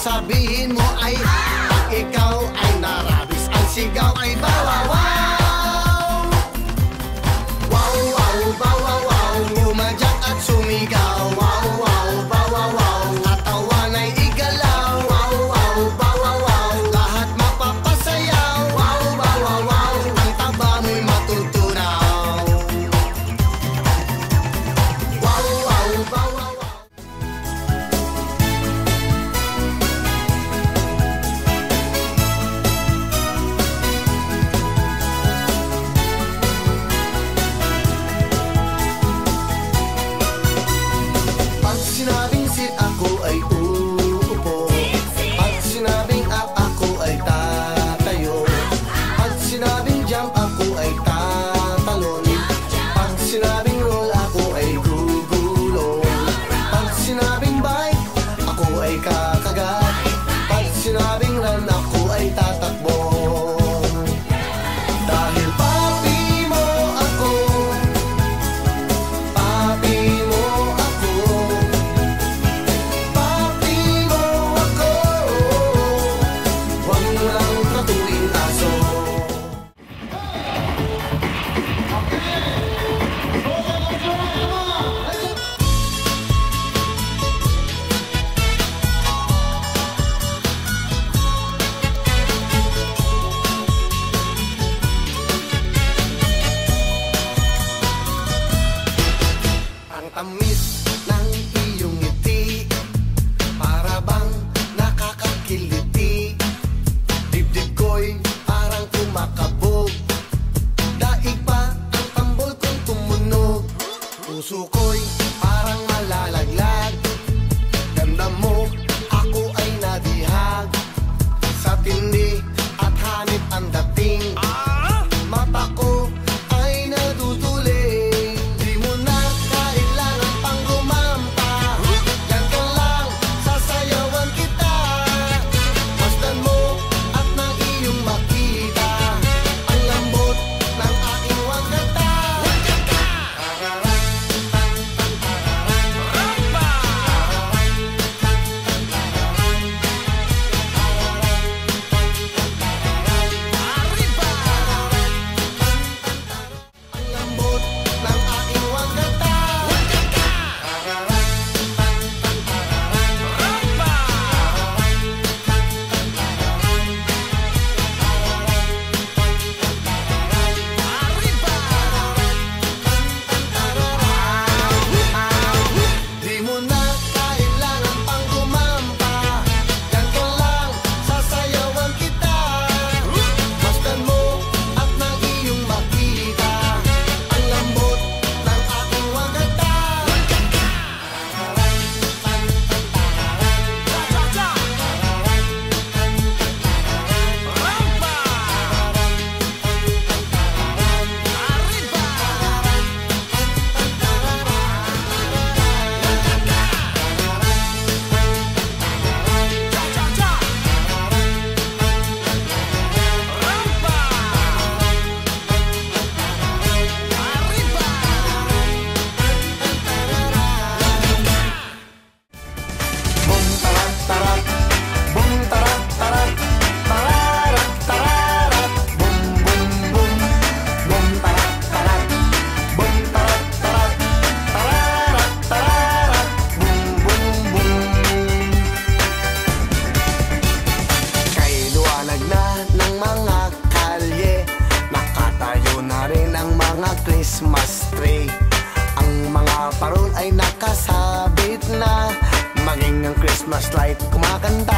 sasabihin mo ay pag ikaw ay narabis, ang sigaw ay bawawaw. Wow, wow, bawawaw, umadyak at sumigaw. Wow, wow, bawawaw, katawan ay igalaw. Wow, wow, bawawaw, lahat mapapasayaw. Wow, bawawaw, ang taba mo'y matutunaw. Wow, wow, bawawaw. Pag sinabing sit, ako ay uupo. Pag sinabing up, ako ay tatayo. Pag sinabing jump, ako ay tatalon. Pag sinabing roll, ako ay gugulong. Pag sinabing bike, ako ay kakagat. Pag sinabing run, ako ay tatakbo. Dahil papi mo ako, papi mo ako, papi mo ako. Huwag mo lang tratuin aso. Ang tamis ng iyong ngiti, para bang nakakakiliti. Dibdib ko'y parang kumakabog, daig pa ang tambol kong tumunog. Puso ko'y parang malalaglag, ganda mo ako ay nadihag. Sa tindi at hanip ang dating, mata ko ay naduduling. Di mo na kailangan pang gumampa, yan ka lang, sasayawan kita. Masdan mo at nang iyong makita ang lambot ng aking wagata. Ang lambot ng aking wagata. Di mo na kailangan pang gumampa, yan ka lang, sasayawan kita. Masdan mo at nang iyong makita ang lambot ng aking wagata. Bum tarat tarat, bum tarat tarat, tararat tararat, bum bum bum, bum tarat tarat, bum tarat tarat, tararat tararat, bum bum bum. Kay liwanag na ng mga kalye, nakatayo na rin ang mga Christmas tree. Ang mga parol ay nakasabit na, maging ang Christmas light kumakanta.